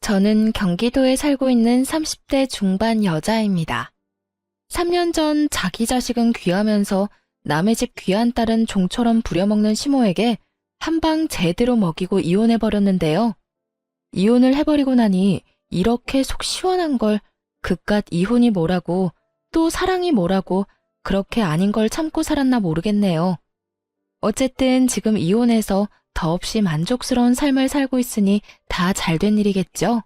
저는 경기도에 살고 있는 30대 중반 여자입니다. 3년 전 자기 자식은 귀하면서 남의 집 귀한 딸은 종처럼 부려먹는 시모에게 한 방 제대로 먹이고 이혼해버렸는데요. 이혼을 해버리고 나니 이렇게 속 시원한 걸 그깟 이혼이 뭐라고 또 사랑이 뭐라고 그렇게 아닌 걸 참고 살았나 모르겠네요. 어쨌든 지금 이혼해서 더없이 만족스러운 삶을 살고 있으니 다 잘된 일이겠죠?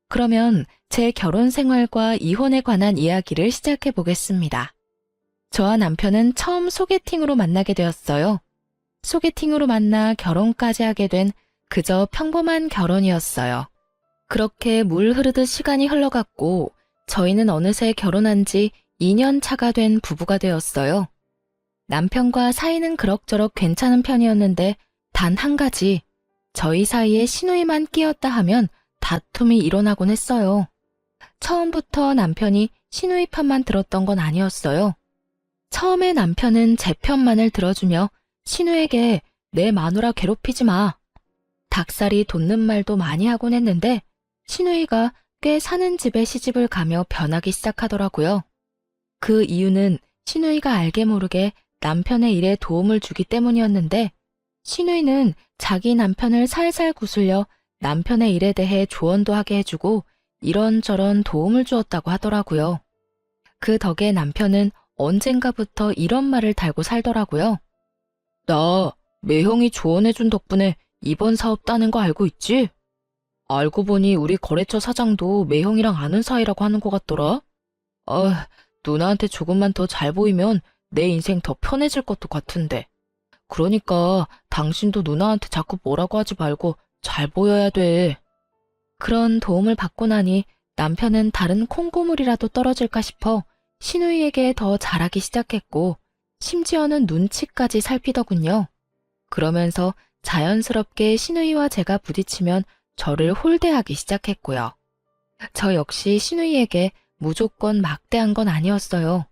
그러면 제 결혼 생활과 이혼에 관한 이야기를 시작해 보겠습니다. 저와 남편은 처음 소개팅으로 만나게 되었어요. 소개팅으로 만나 결혼까지 하게 된 그저 평범한 결혼이었어요. 그렇게 물 흐르듯 시간이 흘러갔고 저희는 어느새 결혼한 지 2년 차가 된 부부가 되었어요. 남편과 사이는 그럭저럭 괜찮은 편이었는데 단 한 가지, 저희 사이에 시누이만 끼었다 하면 다툼이 일어나곤 했어요. 처음부터 남편이 시누이 편만 들었던 건 아니었어요. 처음에 남편은 제 편만을 들어주며 시누에게 내 마누라 괴롭히지 마. 닭살이 돋는 말도 많이 하곤 했는데 시누이가 꽤 사는 집에 시집을 가며 변하기 시작하더라고요. 그 이유는 시누이가 알게 모르게 남편의 일에 도움을 주기 때문이었는데 시누이는 자기 남편을 살살 구슬려 남편의 일에 대해 조언도 하게 해주고 이런저런 도움을 주었다고 하더라고요. 그 덕에 남편은 언젠가부터 이런 말을 달고 살더라고요. 나 매형이 조언해준 덕분에 이번 사업 따는 거 알고 있지? 알고 보니 우리 거래처 사장도 매형이랑 아는 사이라고 하는 것 같더라. 누나한테 조금만 더 잘 보이면 내 인생 더 편해질 것도 같은데. 그러니까 당신도 누나한테 자꾸 뭐라고 하지 말고 잘 보여야 돼. 그런 도움을 받고 나니 남편은 다른 콩고물이라도 떨어질까 싶어 시누이에게 더 잘하기 시작했고 심지어는 눈치까지 살피더군요. 그러면서 자연스럽게 시누이와 제가 부딪히면 저를 홀대하기 시작했고요. 저 역시 시누이에게 무조건 막대한 건 아니었어요.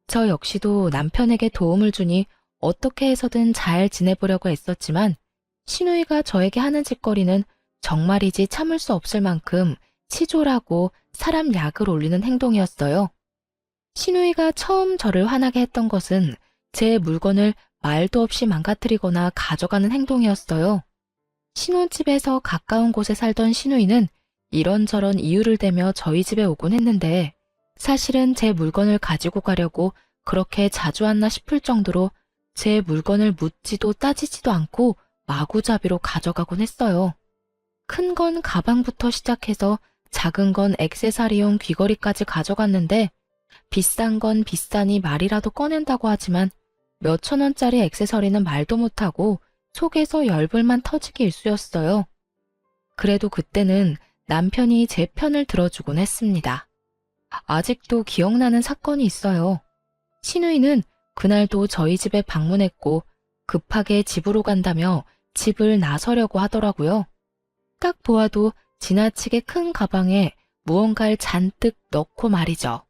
저 역시도 남편에게 도움을 주니 어떻게 해서든 잘 지내보려고 애썼지만 시누이가 저에게 하는 짓거리는 정말이지 참을 수 없을 만큼 치졸하고 사람 약을 올리는 행동이었어요. 시누이가 처음 저를 화나게 했던 것은 제 물건을 말도 없이 망가뜨리거나 가져가는 행동이었어요. 신혼집에서 가까운 곳에 살던 시누이는 이런저런 이유를 대며 저희 집에 오곤 했는데 사실은 제 물건을 가지고 가려고 그렇게 자주 왔나 싶을 정도로 제 물건을 묻지도 따지지도 않고 마구잡이로 가져가곤 했어요. 큰 건 가방부터 시작해서 작은 건 액세서리용 귀걸이까지 가져갔는데 비싼 건 비싸니 말이라도 꺼낸다고 하지만 몇천 원짜리 액세서리는 말도 못하고 속에서 열불만 터지기 일쑤였어요. 그래도 그때는 남편이 제 편을 들어주곤 했습니다. 아직도 기억나는 사건이 있어요. 시누이는 그날도 저희 집에 방문했고 급하게 집으로 간다며 집을 나서려고 하더라고요. 딱 보아도 지나치게 큰 가방에 무언가를 잔뜩 넣고 말이죠.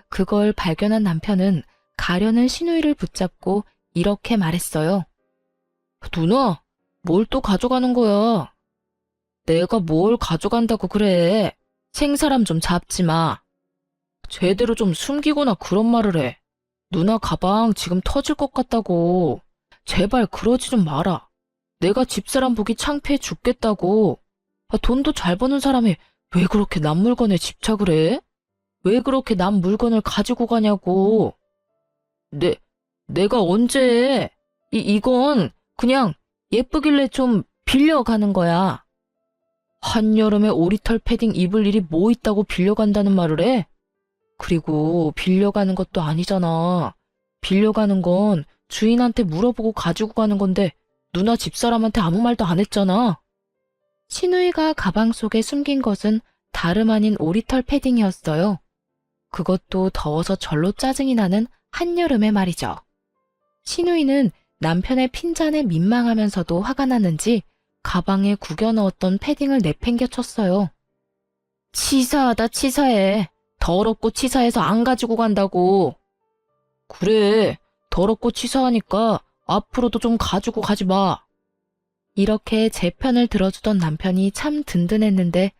그걸 발견한 남편은 가려는 시누이를 붙잡고 이렇게 말했어요. 누나, 뭘 또 가져가는 거야? 내가 뭘 가져간다고 그래. 생사람 좀 잡지 마. 제대로 좀 숨기거나 그런 말을 해. 누나 가방 지금 터질 것 같다고. 제발 그러지 좀 마라. 내가 집사람 보기 창피해 죽겠다고. 돈도 잘 버는 사람이 왜 그렇게 남 물건에 집착을 해? 왜 그렇게 남 물건을 가지고 가냐고. 내가 언제 해? 이건 그냥 예쁘길래 좀 빌려가는 거야. 한여름에 오리털 패딩 입을 일이 뭐 있다고 빌려간다는 말을 해? 그리고 빌려가는 것도 아니잖아. 빌려가는 건 주인한테 물어보고 가지고 가는 건데 누나 집사람한테 아무 말도 안 했잖아. 시누이가 가방 속에 숨긴 것은 다름 아닌 오리털 패딩이었어요. 그것도 더워서 절로 짜증이 나는 한여름에 말이죠. 시누이는 남편의 핀잔에 민망하면서도 화가 났는지 가방에 구겨 넣었던 패딩을 내팽겨 쳤어요. 치사하다 치사해. 더럽고 치사해서 안 가지고 간다고. 그래, 더럽고 치사하니까 앞으로도 좀 가지고 가지 마. 이렇게 제 편을 들어주던 남편이 참 든든했는데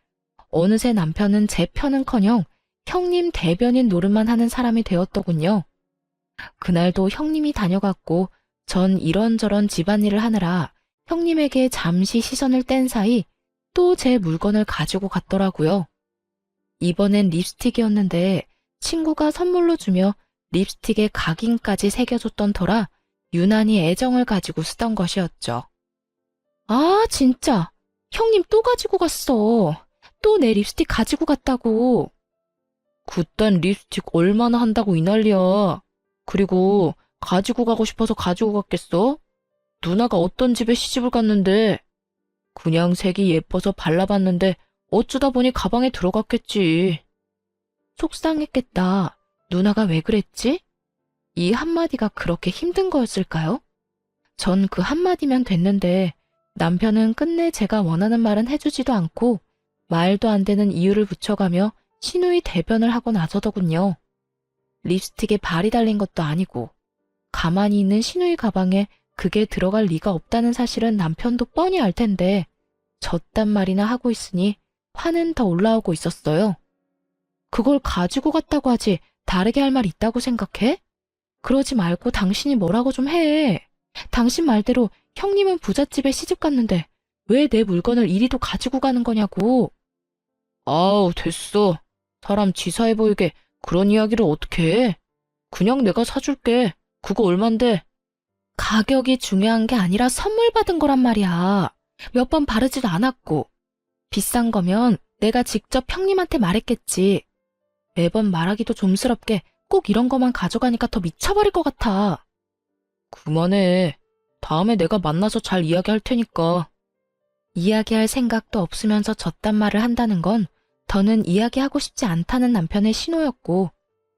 어느새 남편은 제 편은커녕 형님 대변인 노릇만 하는 사람이 되었더군요. 그날도 형님이 다녀갔고 전 이런저런 집안일을 하느라 형님에게 잠시 시선을 뗀 사이 또 제 물건을 가지고 갔더라고요. 이번엔 립스틱이었는데 친구가 선물로 주며 립스틱에 각인까지 새겨줬던 터라 유난히 애정을 가지고 쓰던 것이었죠. 아, 진짜. 형님 또 가지고 갔어. 또 내 립스틱 가지고 갔다고. 그딴 립스틱 얼마나 한다고 이 난리야. 그리고 가지고 가고 싶어서 가지고 갔겠어? 누나가 어떤 집에 시집을 갔는데 그냥 색이 예뻐서 발라봤는데 어쩌다 보니 가방에 들어갔겠지. 속상했겠다. 누나가 왜 그랬지? 이 한마디가 그렇게 힘든 거였을까요? 전 그 한마디면 됐는데 남편은 끝내 제가 원하는 말은 해주지도 않고 말도 안 되는 이유를 붙여가며 시누이 대변을 하고 나서더군요. 립스틱에 발이 달린 것도 아니고 가만히 있는 시누이 가방에 그게 들어갈 리가 없다는 사실은 남편도 뻔히 알 텐데 저딴 말이나 하고 있으니 화는 더 올라오고 있었어요. 그걸 가지고 갔다고 하지 다르게 할 말 있다고 생각해? 그러지 말고 당신이 뭐라고 좀 해. 당신 말대로 형님은 부잣집에 시집 갔는데 왜 내 물건을 이리도 가지고 가는 거냐고. 아우, 됐어. 사람 치사해 보이게 그런 이야기를 어떻게 해? 그냥 내가 사줄게. 그거 얼만데? 가격이 중요한 게 아니라 선물 받은 거란 말이야. 몇 번 바르지도 않았고. 비싼 거면 내가 직접 형님한테 말했겠지. 매번 말하기도 좀스럽게 꼭 이런 거만 가져가니까 더 미쳐버릴 것 같아. 그만해. 다음에 내가 만나서 잘 이야기할 테니까. 이야기할 생각도 없으면서 저딴 말을 한다는 건 더는 이야기하고 싶지 않다는 남편의 신호였고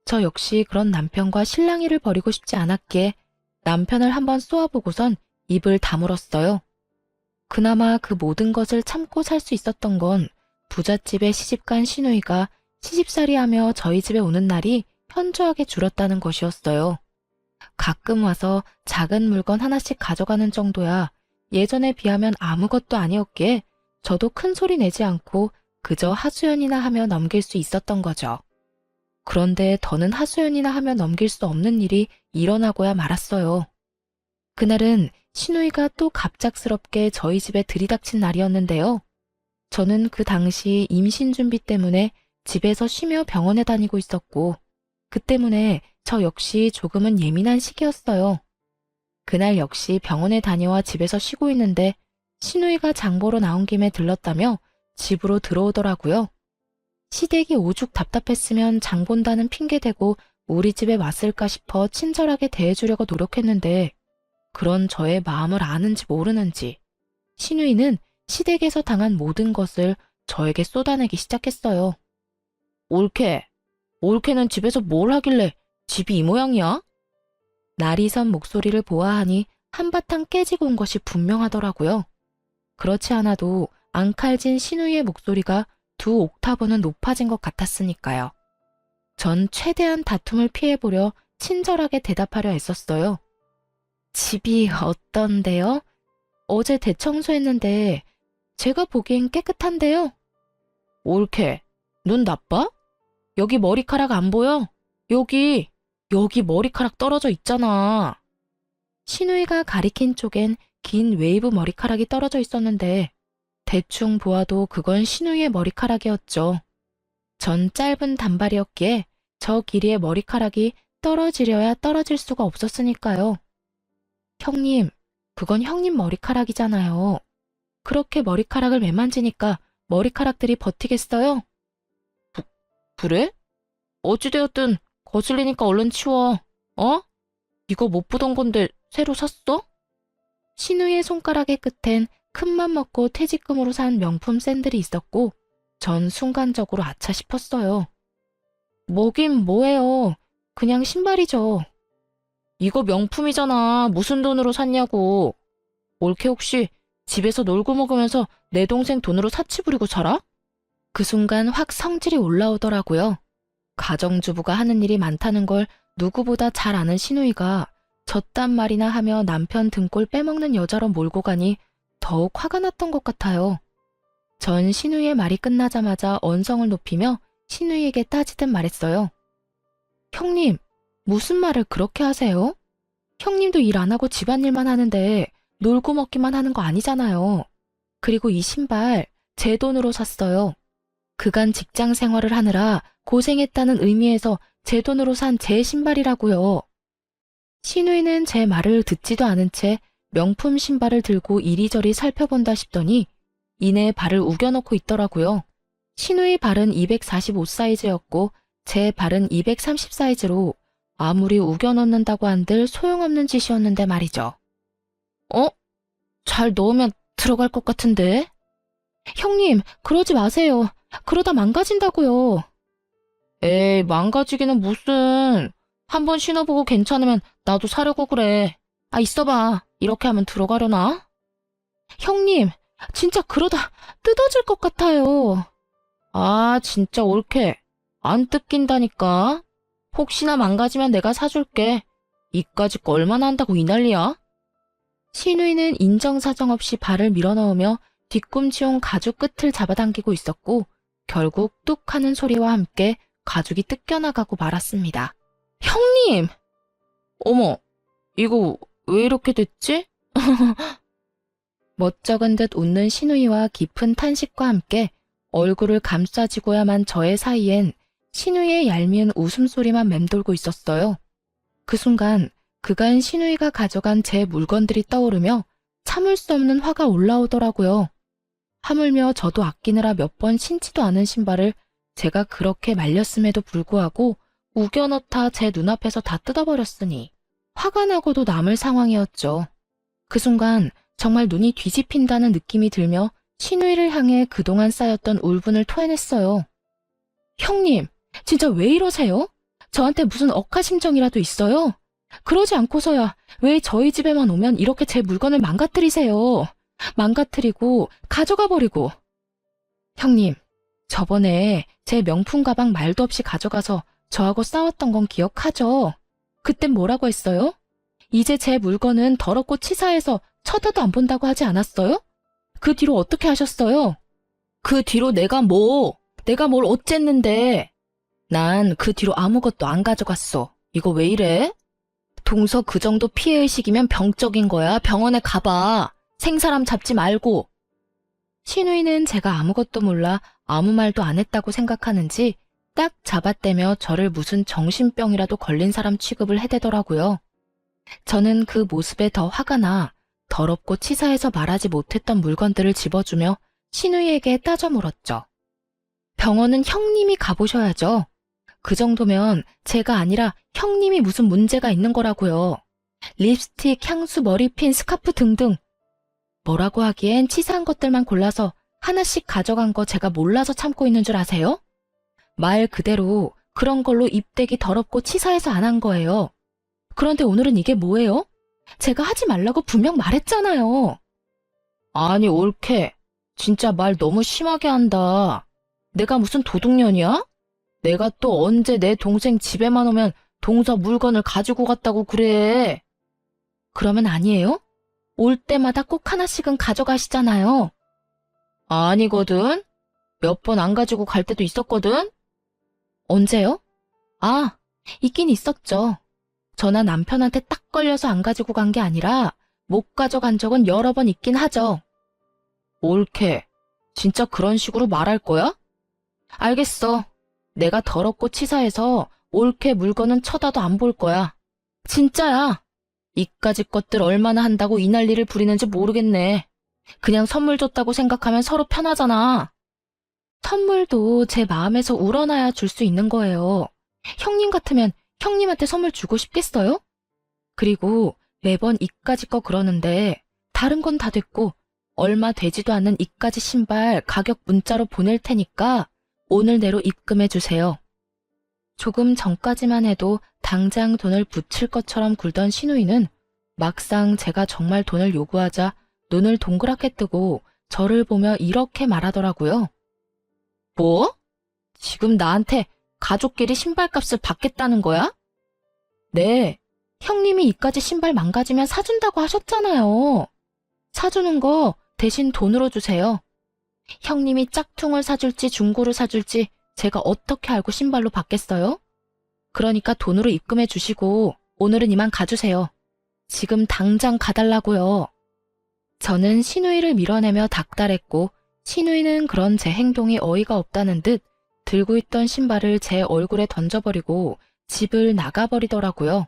저 역시 그런 남편과 실랑이를 벌이고 싶지 않았기에 남편을 한번 쏘아보고선 입을 다물었어요. 그나마 그 모든 것을 참고 살 수 있었던 건 부잣집에 시집간 시누이가 시집살이하며 저희 집에 오는 날이 현저하게 줄었다는 것이었어요. 가끔 와서 작은 물건 하나씩 가져가는 정도야 예전에 비하면 아무것도 아니었기에 저도 큰 소리 내지 않고 그저 하소연이나 하며 넘길 수 있었던 거죠. 그런데 더는 하소연이나 하며 넘길 수 없는 일이 일어나고야 말았어요. 그날은 시누이가 또 갑작스럽게 저희 집에 들이닥친 날이었는데요. 저는 그 당시 임신 준비 때문에 집에서 쉬며 병원에 다니고 있었고 그 때문에 저 역시 조금은 예민한 시기였어요. 그날 역시 병원에 다녀와 집에서 쉬고 있는데 시누이가 장 보러 나온 김에 들렀다며 집으로 들어오더라고요. 시댁이 오죽 답답했으면 장 본다는 핑계 대고 우리 집에 왔을까 싶어 친절하게 대해주려고 노력했는데 그런 저의 마음을 아는지 모르는지 시누이는 시댁에서 당한 모든 것을 저에게 쏟아내기 시작했어요. 올케는 집에서 뭘 하길래 집이 이 모양이야? 날이 선 목소리를 보아하니 한바탕 깨지고 온 것이 분명하더라고요. 그렇지 않아도 앙칼진 시누이의 목소리가 2옥타브는 높아진 것 같았으니까요. 전 최대한 다툼을 피해보려 친절하게 대답하려 애썼어요. 집이 어떤데요? 어제 대청소했는데 제가 보기엔 깨끗한데요. 올케, 눈 나빠? 여기 머리카락 안 보여? 여기 머리카락 떨어져 있잖아. 시누이가 가리킨 쪽엔 긴 웨이브 머리카락이 떨어져 있었는데 대충 보아도 그건 시누이의 머리카락이었죠. 전 짧은 단발이었기에 저 길이의 머리카락이 떨어지려야 떨어질 수가 없었으니까요. 형님, 그건 형님 머리카락이잖아요. 그렇게 머리카락을 매만지니까 머리카락들이 버티겠어요? 그래? 어찌되었든 거슬리니까 얼른 치워. 어? 이거 못 보던 건데 새로 샀어? 시누이의 손가락의 끝엔 큰맘 먹고 퇴직금으로 산 명품 샌들이 있었고 전 순간적으로 아차 싶었어요. 뭐긴 뭐예요. 그냥 신발이죠. 이거 명품이잖아. 무슨 돈으로 샀냐고. 올케 혹시 집에서 놀고 먹으면서 내 동생 돈으로 사치 부리고 살아? 그 순간 확 성질이 올라오더라고요. 가정주부가 하는 일이 많다는 걸 누구보다 잘 아는 시누이가 저딴 말이나 하며 남편 등골 빼먹는 여자로 몰고 가니 더욱 화가 났던 것 같아요. 전 신우이의 말이 끝나자마자 언성을 높이며 신우이에게 따지듯 말했어요. 형님, 무슨 말을 그렇게 하세요? 형님도 일 안 하고 집안일만 하는데 놀고 먹기만 하는 거 아니잖아요. 그리고 이 신발 제 돈으로 샀어요. 그간 직장 생활을 하느라 고생했다는 의미에서 제 돈으로 산 제 신발이라고요. 신우이는 제 말을 듣지도 않은 채 명품 신발을 들고 이리저리 살펴본다 싶더니 이내 발을 우겨넣고 있더라고요. 신우이 발은 245 사이즈였고 제 발은 230 사이즈로 아무리 우겨넣는다고 한들 소용없는 짓이었는데 말이죠. 잘 넣으면 들어갈 것 같은데? 형님, 그러지 마세요. 그러다 망가진다고요. 에이, 망가지기는 무슨. 한번 신어보고 괜찮으면 나도 사려고 그래. 있어봐. 이렇게 하면 들어가려나? 형님, 진짜 그러다 뜯어질 것 같아요. 진짜 옳게. 안 뜯긴다니까. 혹시나 망가지면 내가 사줄게. 이까짓 거 얼마나 한다고 이 난리야? 신우이는 인정사정 없이 발을 밀어넣으며 뒤꿈치 온 가죽 끝을 잡아당기고 있었고 결국 뚝 하는 소리와 함께 가죽이 뜯겨나가고 말았습니다. 형님! 어머, 이거 왜 이렇게 됐지? 멋쩍은 듯 웃는 신우이와 깊은 탄식과 함께 얼굴을 감싸지고야만 저의 사이엔 신우이의 얄미운 웃음소리만 맴돌고 있었어요. 그 순간 그간 신우이가 가져간 제 물건들이 떠오르며 참을 수 없는 화가 올라오더라고요. 하물며 저도 아끼느라 몇 번 신지도 않은 신발을 제가 그렇게 말렸음에도 불구하고 우겨넣다 제 눈앞에서 다 뜯어버렸으니 화가 나고도 남을 상황이었죠. 그 순간 정말 눈이 뒤집힌다는 느낌이 들며 신우이를 향해 그동안 쌓였던 울분을 토해냈어요. 형님, 진짜 왜 이러세요? 저한테 무슨 억하심정이라도 있어요? 그러지 않고서야 왜 저희 집에만 오면 이렇게 제 물건을 망가뜨리세요? 망가뜨리고 가져가 버리고. 형님, 저번에 제 명품 가방 말도 없이 가져가서 저하고 싸웠던 건 기억하죠? 그땐 뭐라고 했어요? 이제 제 물건은 더럽고 치사해서 쳐다도 안 본다고 하지 않았어요? 그 뒤로 어떻게 하셨어요? 그 뒤로 내가 뭘 어쨌는데. 난 그 뒤로 아무것도 안 가져갔어. 이거 왜 이래? 동서 그 정도 피해의식이면 병적인 거야. 병원에 가봐. 생사람 잡지 말고. 신우이는 제가 아무것도 몰라 아무 말도 안 했다고 생각하는지 딱 잡아떼며 저를 무슨 정신병이라도 걸린 사람 취급을 해대더라고요. 저는 그 모습에 더 화가 나 더럽고 치사해서 말하지 못했던 물건들을 집어주며 신우이에게 따져 물었죠. 병원은 형님이 가보셔야죠. 그 정도면 제가 아니라 형님이 무슨 문제가 있는 거라고요. 립스틱, 향수, 머리핀, 스카프 등등. 뭐라고 하기엔 치사한 것들만 골라서 하나씩 가져간 거 제가 몰라서 참고 있는 줄 아세요? 말 그대로 그런 걸로 입대기 더럽고 치사해서 안 한 거예요. 그런데 오늘은 이게 뭐예요? 제가 하지 말라고 분명 말했잖아요. 아니, 옳게. 진짜 말 너무 심하게 한다. 내가 무슨 도둑년이야? 내가 또 언제 내 동생 집에만 오면 동서 물건을 가지고 갔다고 그래. 그러면 아니에요? 올 때마다 꼭 하나씩은 가져가시잖아요. 아니거든. 몇 번 안 가지고 갈 때도 있었거든. 언제요? 있긴 있었죠. 저나 남편한테 딱 걸려서 안 가지고 간 게 아니라 못 가져간 적은 여러 번 있긴 하죠. 옳게. 진짜 그런 식으로 말할 거야? 알겠어. 내가 더럽고 치사해서 옳게 물건은 쳐다도 안 볼 거야. 진짜야. 이까짓 것들 얼마나 한다고 이 난리를 부리는지 모르겠네. 그냥 선물 줬다고 생각하면 서로 편하잖아. 선물도 제 마음에서 우러나야 줄 수 있는 거예요. 형님 같으면 형님한테 선물 주고 싶겠어요? 그리고 매번 이까짓 거 그러는데 다른 건 다 됐고 얼마 되지도 않는 이까짓 신발 가격 문자로 보낼 테니까 오늘 내로 입금해 주세요. 조금 전까지만 해도 당장 돈을 붙일 것처럼 굴던 신우이는 막상 제가 정말 돈을 요구하자 눈을 동그랗게 뜨고 저를 보며 이렇게 말하더라고요. 뭐? 지금 나한테 가족끼리 신발값을 받겠다는 거야? 네, 형님이 이까지 신발 망가지면 사준다고 하셨잖아요. 사주는 거 대신 돈으로 주세요. 형님이 짝퉁을 사줄지 중고를 사줄지 제가 어떻게 알고 신발로 받겠어요? 그러니까 돈으로 입금해 주시고 오늘은 이만 가주세요. 지금 당장 가달라고요. 저는 시누이를 밀어내며 닥달했고 시누이는 그런 제 행동이 어이가 없다는 듯 들고 있던 신발을 제 얼굴에 던져버리고 집을 나가버리더라고요.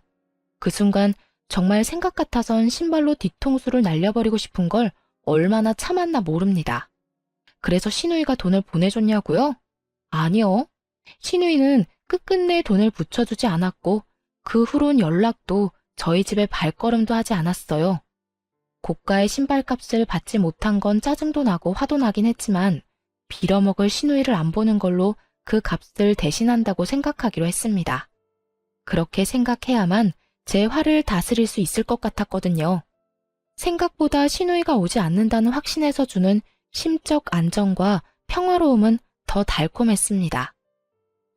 그 순간 정말 생각 같아선 신발로 뒤통수를 날려버리고 싶은 걸 얼마나 참았나 모릅니다. 그래서 시누이가 돈을 보내줬냐고요? 아니요. 시누이는 끝끝내 돈을 붙여주지 않았고 그 후론 연락도 저희 집에 발걸음도 하지 않았어요. 고가의 신발값을 받지 못한 건 짜증도 나고 화도 나긴 했지만 빌어먹을 시누이를 안 보는 걸로 그 값을 대신한다고 생각하기로 했습니다. 그렇게 생각해야만 제 화를 다스릴 수 있을 것 같았거든요. 생각보다 시누이가 오지 않는다는 확신에서 주는 심적 안정과 평화로움은 더 달콤했습니다.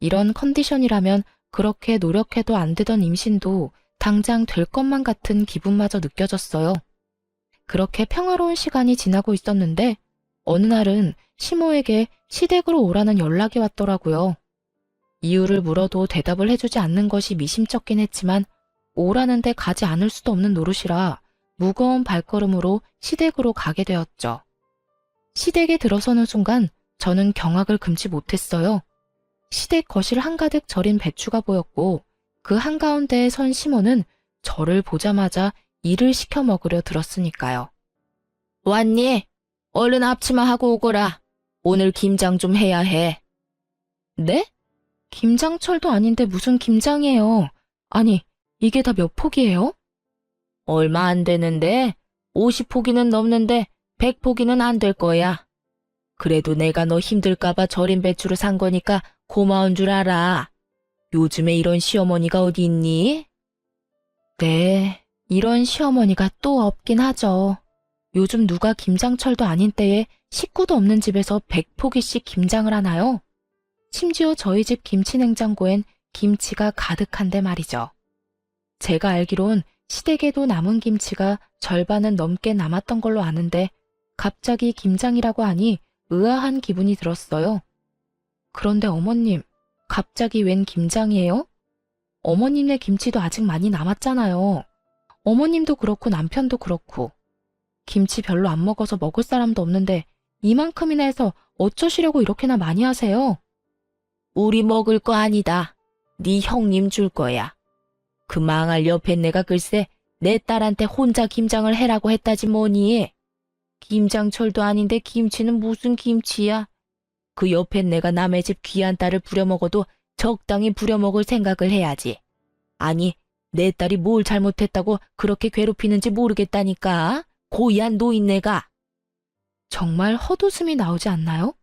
이런 컨디션이라면 그렇게 노력해도 안 되던 임신도 당장 될 것만 같은 기분마저 느껴졌어요. 그렇게 평화로운 시간이 지나고 있었는데 어느 날은 시모에게 시댁으로 오라는 연락이 왔더라고요. 이유를 물어도 대답을 해주지 않는 것이 미심쩍긴 했지만 오라는데 가지 않을 수도 없는 노릇이라 무거운 발걸음으로 시댁으로 가게 되었죠. 시댁에 들어서는 순간 저는 경악을 금치 못했어요. 시댁 거실 한가득 절인 배추가 보였고 그 한가운데에 선 시모는 저를 보자마자 일을 시켜 먹으려 들었으니까요. 왔니? 얼른 앞치마하고 오거라. 오늘 김장 좀 해야 해. 네? 김장철도 아닌데 무슨 김장이에요. 아니, 이게 다 몇 포기예요? 얼마 안 되는데 50포기는 넘는데 100포기는 안 될 거야. 그래도 내가 너 힘들까봐 절인 배추를 산 거니까 고마운 줄 알아. 요즘에 이런 시어머니가 어디 있니? 네, 이런 시어머니가 또 없긴 하죠. 요즘 누가 김장철도 아닌 때에 식구도 없는 집에서 100포기씩 김장을 하나요? 심지어 저희 집 김치냉장고엔 김치가 가득한데 말이죠. 제가 알기론 시댁에도 남은 김치가 절반은 넘게 남았던 걸로 아는데 갑자기 김장이라고 하니 의아한 기분이 들었어요. 그런데 어머님, 갑자기 웬 김장이에요? 어머님네 김치도 아직 많이 남았잖아요. 어머님도 그렇고 남편도 그렇고. 김치 별로 안 먹어서 먹을 사람도 없는데 이만큼이나 해서 어쩌시려고 이렇게나 많이 하세요? 우리 먹을 거 아니다. 네 형님 줄 거야. 그 망할 옆에 내가 글쎄 내 딸한테 혼자 김장을 해라고 했다지 뭐니. 김장철도 아닌데 김치는 무슨 김치야. 그 옆엔 내가 남의 집 귀한 딸을 부려먹어도 적당히 부려먹을 생각을 해야지. 아니, 내 딸이 뭘 잘못했다고 그렇게 괴롭히는지 모르겠다니까. 고이한 노인네가. 정말 헛웃음이 나오지 않나요?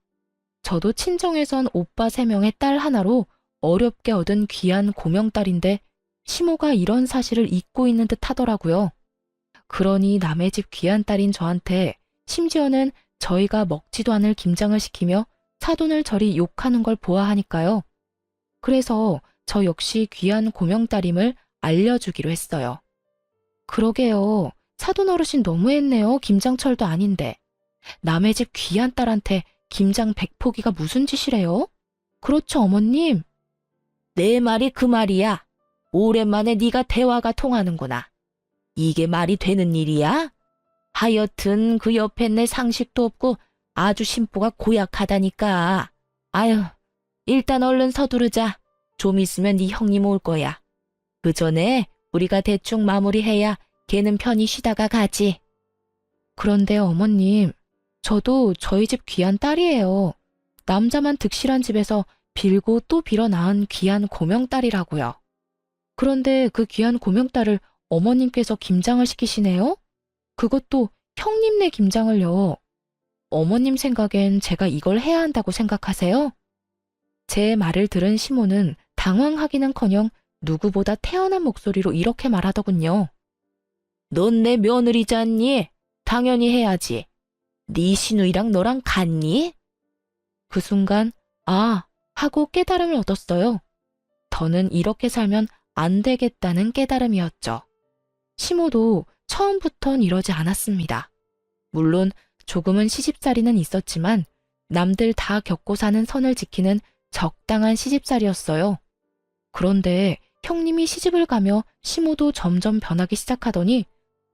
저도 친정에선 오빠 3명의 딸 하나로 어렵게 얻은 귀한 고명딸인데 시모가 이런 사실을 잊고 있는 듯 하더라고요. 그러니 남의 집 귀한 딸인 저한테 심지어는 저희가 먹지도 않을 김장을 시키며 사돈을 저리 욕하는 걸 보아하니까요. 그래서 저 역시 귀한 고명딸임을 알려주기로 했어요. 그러게요. 사돈 어르신 너무했네요. 김장철도 아닌데. 남의 집 귀한 딸한테 김장 100포기가 무슨 짓이래요? 그렇죠, 어머님? 내 말이 그 말이야. 오랜만에 네가 대화가 통하는구나. 이게 말이 되는 일이야? 하여튼 그 옆에 내 상식도 없고 아주 심보가 고약하다니까. 아유, 일단 얼른 서두르자. 좀 있으면 네 형님 올 거야. 그 전에 우리가 대충 마무리해야 걔는 편히 쉬다가 가지. 그런데 어머님, 저도 저희 집 귀한 딸이에요. 남자만 득실한 집에서 빌고 또 빌어 낳은 귀한 고명딸이라고요. 그런데 그 귀한 고명딸을 어머님께서 김장을 시키시네요? 그것도 형님네 김장을요. 어머님 생각엔 제가 이걸 해야 한다고 생각하세요? 제 말을 들은 시모는 당황하기는커녕 누구보다 태어난 목소리로 이렇게 말하더군요. 넌 내 며느리잖니? 당연히 해야지. 네 시누이랑 너랑 같니? 그 순간 아 하고 깨달음을 얻었어요. 더는 이렇게 살면 안 되겠다는 깨달음이었죠. 시모도 처음부턴 이러지 않았습니다. 물론 조금은 시집살이는 있었지만 남들 다 겪고 사는 선을 지키는 적당한 시집살이였어요. 그런데 형님이 시집을 가며 시모도 점점 변하기 시작하더니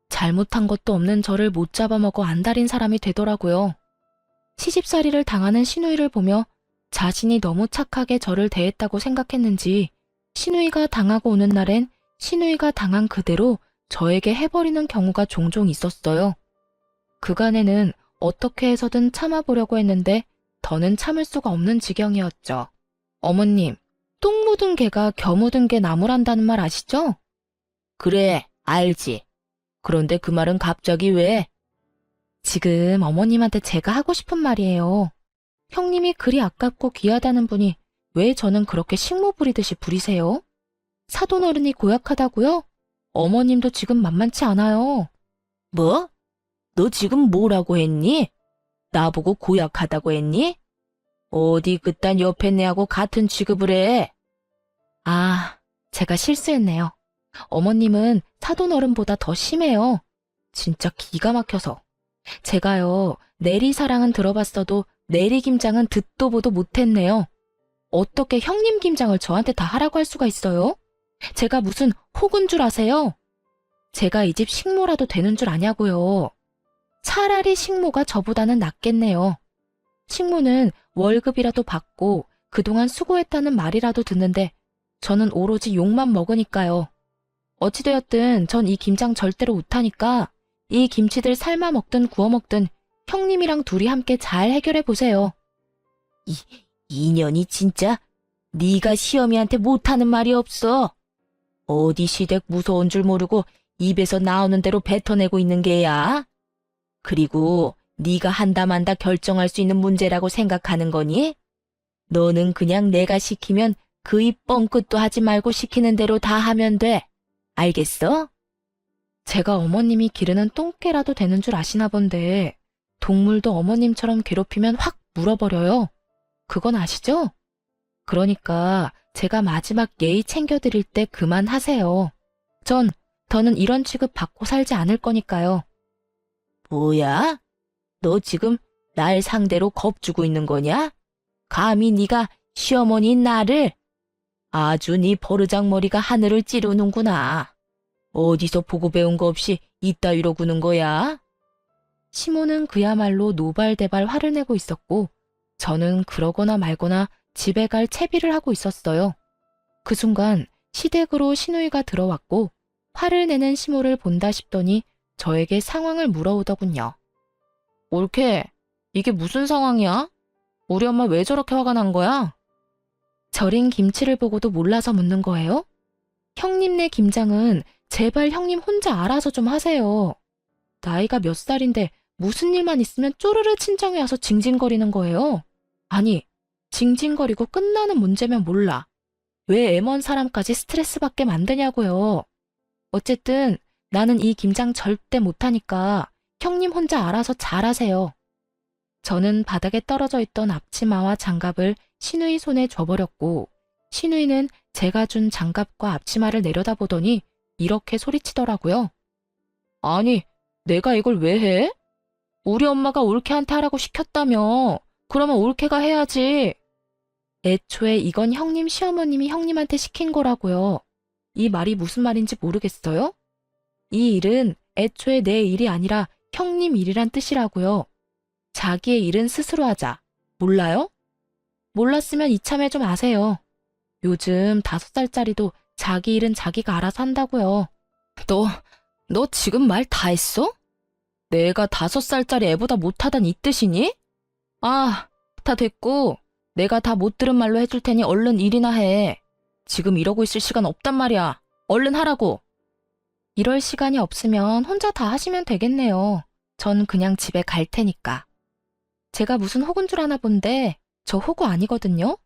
잘못한 것도 없는 저를 못 잡아먹어 안달인 사람이 되더라고요. 시집살이를 당하는 시누이를 보며 자신이 너무 착하게 저를 대했다고 생각했는지 시누이가 당하고 오는 날엔 시누이가 당한 그대로 저에게 해버리는 경우가 종종 있었어요. 그간에는 어떻게 해서든 참아보려고 했는데 더는 참을 수가 없는 지경이었죠. 어머님, 똥 묻은 개가 겨 묻은 개 나무란다는 말 아시죠? 그래, 알지. 그런데 그 말은 갑자기 왜? 지금 어머님한테 제가 하고 싶은 말이에요. 형님이 그리 아깝고 귀하다는 분이 왜 저는 그렇게 식모 부리듯이 부리세요? 사돈 어른이 고약하다고요? 어머님도 지금 만만치 않아요. 뭐? 너 지금 뭐라고 했니? 나보고 고약하다고 했니? 어디 그딴 옆에 내하고 같은 취급을 해? 아, 제가 실수했네요. 어머님은 사돈 어른보다 더 심해요. 진짜 기가 막혀서. 제가요, 내리사랑은 들어봤어도 내리김장은 듣도 보도 못했네요. 어떻게 형님 김장을 저한테 다 하라고 할 수가 있어요? 제가 무슨 혹은 줄 아세요? 제가 이 집 식모라도 되는 줄 아냐고요. 차라리 식모가 저보다는 낫겠네요. 식모는 월급이라도 받고 그동안 수고했다는 말이라도 듣는데 저는 오로지 욕만 먹으니까요. 어찌되었든 전 이 김장 절대로 못하니까 이 김치들 삶아 먹든 구워 먹든 형님이랑 둘이 함께 잘 해결해 보세요. 인연이 진짜 네가 시어미한테 못하는 말이 없어. 어디 시댁 무서운 줄 모르고 입에서 나오는 대로 뱉어내고 있는 게야. 그리고 네가 한다 만다 결정할 수 있는 문제라고 생각하는 거니? 너는 그냥 내가 시키면 그 입 뻥끗도 하지 말고 시키는 대로 다 하면 돼. 알겠어? 제가 어머님이 기르는 똥개라도 되는 줄 아시나 본데 동물도 어머님처럼 괴롭히면 확 물어버려요. 그건 아시죠? 그러니까 제가 마지막 예의 챙겨드릴 때 그만하세요. 더는 이런 취급 받고 살지 않을 거니까요. 뭐야? 너 지금 날 상대로 겁주고 있는 거냐? 감히 네가 시어머니인 나를? 아주 네 버르장머리가 하늘을 찌르는구나. 어디서 보고 배운 거 없이 이따위로 구는 거야? 시모는 그야말로 노발대발 화를 내고 있었고 저는 그러거나 말거나 집에 갈 채비를 하고 있었어요. 그 순간 시댁으로 시누이가 들어왔고 화를 내는 시모를 본다 싶더니 저에게 상황을 물어오더군요. 옳게, 이게 무슨 상황이야? 우리 엄마 왜 저렇게 화가 난 거야? 절인 김치를 보고도 몰라서 묻는 거예요? 형님네 김장은 제발 형님 혼자 알아서 좀 하세요. 나이가 몇 살인데 무슨 일만 있으면 쪼르르 친정에 와서 징징거리는 거예요. 아니, 징징거리고 끝나는 문제면 몰라. 왜 애먼 사람까지 스트레스 받게 만드냐고요. 어쨌든 나는 이 김장 절대 못하니까 형님 혼자 알아서 잘하세요. 저는 바닥에 떨어져 있던 앞치마와 장갑을 시누이 손에 줘버렸고 시누이는 제가 준 장갑과 앞치마를 내려다보더니 이렇게 소리치더라고요. 아니, 내가 이걸 왜 해? 우리 엄마가 올케한테 하라고 시켰다며. 그러면 올케가 해야지. 애초에 이건 형님 시어머님이 형님한테 시킨 거라고요. 이 말이 무슨 말인지 모르겠어요? 이 일은 애초에 내 일이 아니라 형님 일이란 뜻이라고요. 자기의 일은 스스로 하자. 몰라요? 몰랐으면 이참에 좀 아세요. 요즘 5살짜리도 자기 일은 자기가 알아서 한다고요. 너 지금 말 다 했어? 내가 5살짜리 애보다 못하단 이 뜻이니? 아, 다 됐고 내가 다 못 들은 말로 해줄 테니 얼른 일이나 해. 지금 이러고 있을 시간 없단 말이야. 얼른 하라고. 이럴 시간이 없으면 혼자 다 하시면 되겠네요. 전 그냥 집에 갈 테니까. 제가 무슨 호구인 줄 아나 본데 저 호구 아니거든요.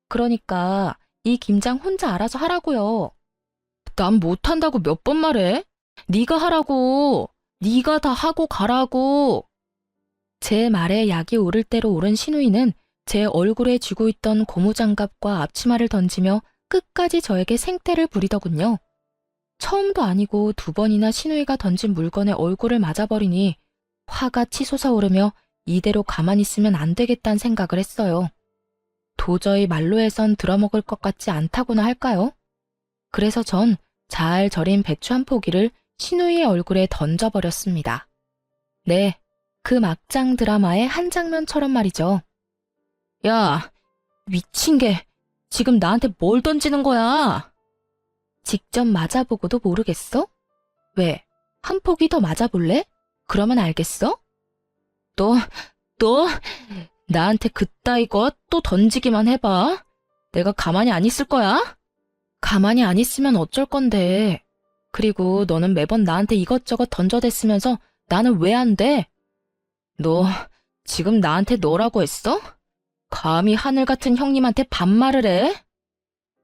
그러니까 이 김장 혼자 알아서 하라고요. 난 못한다고 몇 번 말해? 네가 하라고. 네가 다 하고 가라고. 제 말에 약이 오를 대로 오른 시누이는 제 얼굴에 쥐고 있던 고무장갑과 앞치마를 던지며 끝까지 저에게 생떼를 부리더군요. 처음도 아니고 2번이나 시누이가 던진 물건에 얼굴을 맞아버리니 화가 치솟아 오르며 이대로 가만히 있으면 안 되겠다는 생각을 했어요. 도저히 말로 해선 들어먹을 것 같지 않다고나 할까요? 그래서 전 잘 절인 배추 한 포기를 신우이의 얼굴에 던져버렸습니다. 네, 그 막장 드라마의 한 장면처럼 말이죠. 야, 미친 게 지금 나한테 뭘 던지는 거야? 직접 맞아보고도 모르겠어? 왜? 한 포기 더 맞아볼래? 그러면 알겠어? 너 나한테 그따위 것 또 던지기만 해봐. 내가 가만히 안 있을 거야? 가만히 안 있으면 어쩔 건데. 그리고 너는 매번 나한테 이것저것 던져댔으면서 나는 왜 안 돼? 너 지금 나한테 너라고 했어? 감히 하늘 같은 형님한테 반말을 해?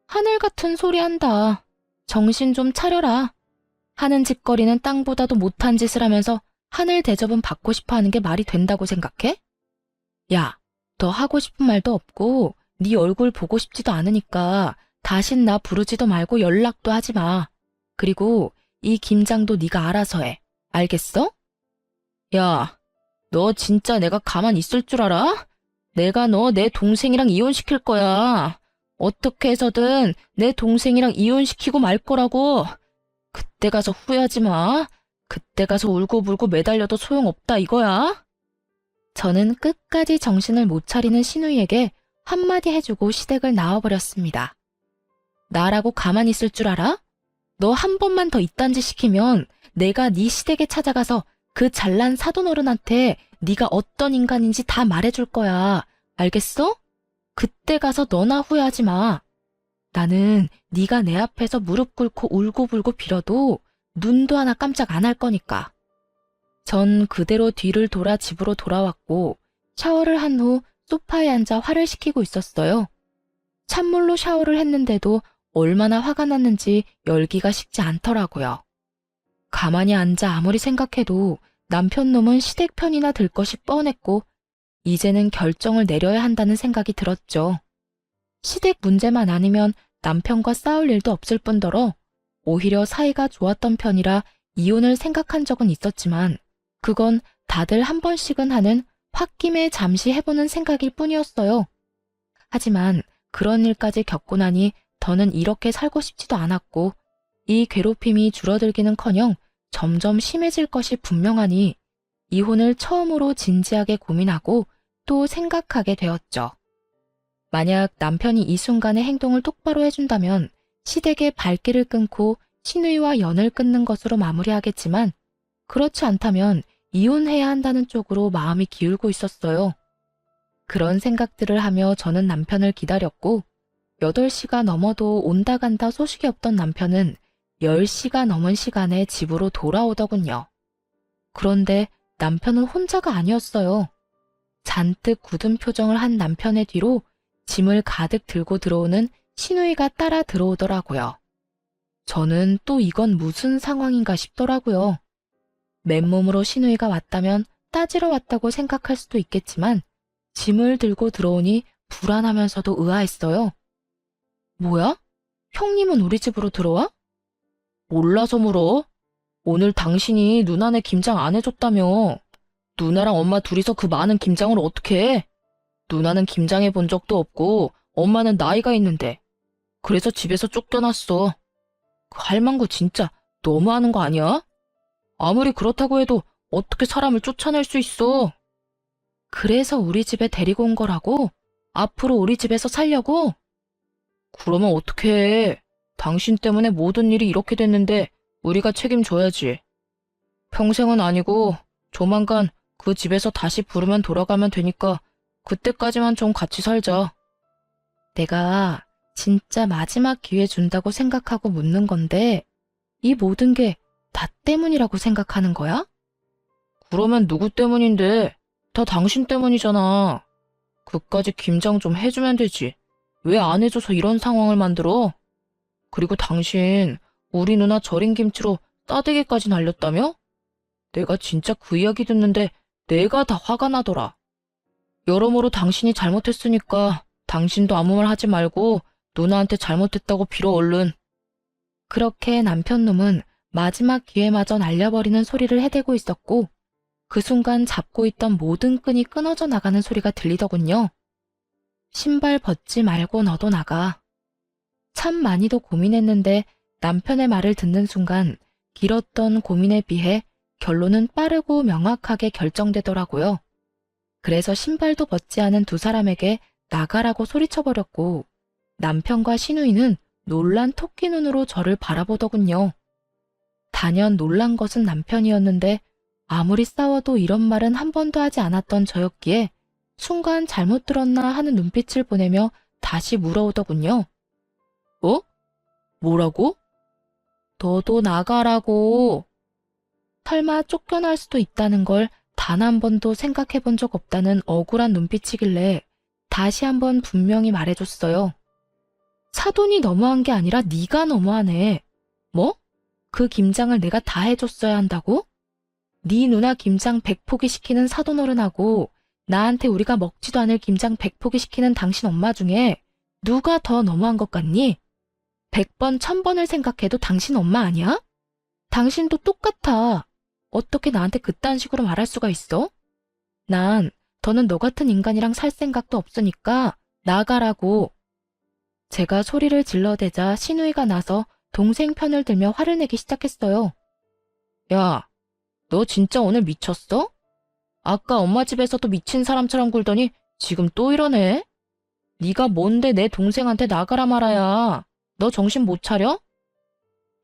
하늘 같은 소리 한다. 정신 좀 차려라. 하는 짓거리는 땅보다도 못한 짓을 하면서 하늘 대접은 받고 싶어 하는 게 말이 된다고 생각해? 야, 더 하고 싶은 말도 없고 네 얼굴 보고 싶지도 않으니까 다신 나 부르지도 말고 연락도 하지 마. 그리고 이 김장도 네가 알아서 해. 알겠어? 야, 너 진짜 내가 가만 있을 줄 알아? 내가 너 내 동생이랑 이혼시킬 거야. 어떻게 해서든 내 동생이랑 이혼시키고 말 거라고. 그때 가서 후회하지 마. 그때 가서 울고불고 매달려도 소용없다 이거야. 저는 끝까지 정신을 못 차리는 신우이에게 한마디 해주고 시댁을 나와버렸습니다. 나라고 가만히 있을 줄 알아? 너 한 번만 더 이딴 짓 시키면 내가 네 시댁에 찾아가서 그 잘난 사돈어른한테 네가 어떤 인간인지 다 말해줄 거야. 알겠어? 그때 가서 너나 후회하지 마. 나는 네가 내 앞에서 무릎 꿇고 울고불고 빌어도 눈도 하나 깜짝 안 할 거니까. 전 그대로 뒤를 돌아 집으로 돌아왔고 샤워를 한 후 소파에 앉아 화를 식히고 있었어요. 찬물로 샤워를 했는데도 얼마나 화가 났는지 열기가 식지 않더라고요. 가만히 앉아 아무리 생각해도 남편 놈은 시댁 편이나 들 것이 뻔했고 이제는 결정을 내려야 한다는 생각이 들었죠. 시댁 문제만 아니면 남편과 싸울 일도 없을 뿐더러 오히려 사이가 좋았던 편이라 이혼을 생각한 적은 있었지만 그건 다들 한 번씩은 하는 홧김에 잠시 해보는 생각일 뿐이었어요. 하지만 그런 일까지 겪고 나니 더는 이렇게 살고 싶지도 않았고 이 괴롭힘이 줄어들기는커녕 점점 심해질 것이 분명하니 이혼을 처음으로 진지하게 고민하고 또 생각하게 되었죠. 만약 남편이 이 순간의 행동을 똑바로 해준다면 시댁의 발길을 끊고 신우이와 연을 끊는 것으로 마무리하겠지만 그렇지 않다면 이혼해야 한다는 쪽으로 마음이 기울고 있었어요. 그런 생각들을 하며 저는 남편을 기다렸고 8시가 넘어도 온다 간다 소식이 없던 남편은 10시가 넘은 시간에 집으로 돌아오더군요. 그런데 남편은 혼자가 아니었어요. 잔뜩 굳은 표정을 한 남편의 뒤로 짐을 가득 들고 들어오는 신우이가 따라 들어오더라고요. 저는 또 이건 무슨 상황인가 싶더라고요. 맨몸으로 신우이가 왔다면 따지러 왔다고 생각할 수도 있겠지만 짐을 들고 들어오니 불안하면서도 의아했어요. 뭐야? 형님은 우리 집으로 들어와? 몰라서 물어. 오늘 당신이 누나네 김장 안 해줬다며. 누나랑 엄마 둘이서 그 많은 김장을 어떻게 해? 누나는 김장해 본 적도 없고 엄마는 나이가 있는데. 그래서 집에서 쫓겨났어. 그 할망구 진짜 너무하는 거 아니야? 아무리 그렇다고 해도 어떻게 사람을 쫓아낼 수 있어? 그래서 우리 집에 데리고 온 거라고? 앞으로 우리 집에서 살려고? 그러면 어떻게 해? 당신 때문에 모든 일이 이렇게 됐는데 우리가 책임져야지. 평생은 아니고 조만간 그 집에서 다시 부르면 돌아가면 되니까 그때까지만 좀 같이 살자. 내가 진짜 마지막 기회 준다고 생각하고 묻는 건데 이 모든 게 나 때문이라고 생각하는 거야? 그러면 누구 때문인데? 다 당신 때문이잖아. 그까지 김장 좀 해주면 되지. 왜 안 해줘서 이런 상황을 만들어? 그리고 당신 우리 누나 절인 김치로 싸대기까지 날렸다며? 내가 진짜 그 이야기 듣는데 내가 다 화가 나더라. 여러모로 당신이 잘못했으니까 당신도 아무 말 하지 말고 누나한테 잘못했다고 빌어 얼른. 그렇게 남편 놈은 마지막 기회마저 날려버리는 소리를 해대고 있었고 그 순간 잡고 있던 모든 끈이 끊어져 나가는 소리가 들리더군요. 신발 벗지 말고 너도 나가. 참 많이도 고민했는데 남편의 말을 듣는 순간 길었던 고민에 비해 결론은 빠르고 명확하게 결정되더라고요. 그래서 신발도 벗지 않은 두 사람에게 나가라고 소리쳐버렸고 남편과 시누이는 놀란 토끼 눈으로 저를 바라보더군요. 단연 놀란 것은 남편이었는데 아무리 싸워도 이런 말은 한 번도 하지 않았던 저였기에 순간 잘못 들었나 하는 눈빛을 보내며 다시 물어오더군요. 어? 뭐라고? 너도 나가라고. 설마 쫓겨날 수도 있다는 걸 단 한 번도 생각해 본 적 없다는 억울한 눈빛이길래 다시 한번 분명히 말해줬어요. 사돈이 너무한 게 아니라 네가 너무하네. 뭐? 그 김장을 내가 다 해줬어야 한다고? 네 누나 김장 100포기 시키는 사돈어른하고 나한테 우리가 먹지도 않을 김장 100포기 시키는 당신 엄마 중에 누가 더 너무한 것 같니? 100번, 1000번을 생각해도 당신 엄마 아니야? 당신도 똑같아. 어떻게 나한테 그딴 식으로 말할 수가 있어? 난 더는 너 같은 인간이랑 살 생각도 없으니까 나가라고. 제가 소리를 질러대자 시누이가 나서 동생 편을 들며 화를 내기 시작했어요. 야, 너 진짜 오늘 미쳤어? 아까 엄마 집에서도 미친 사람처럼 굴더니 지금 또 이러네? 네가 뭔데 내 동생한테 나가라 말아야. 너 정신 못 차려?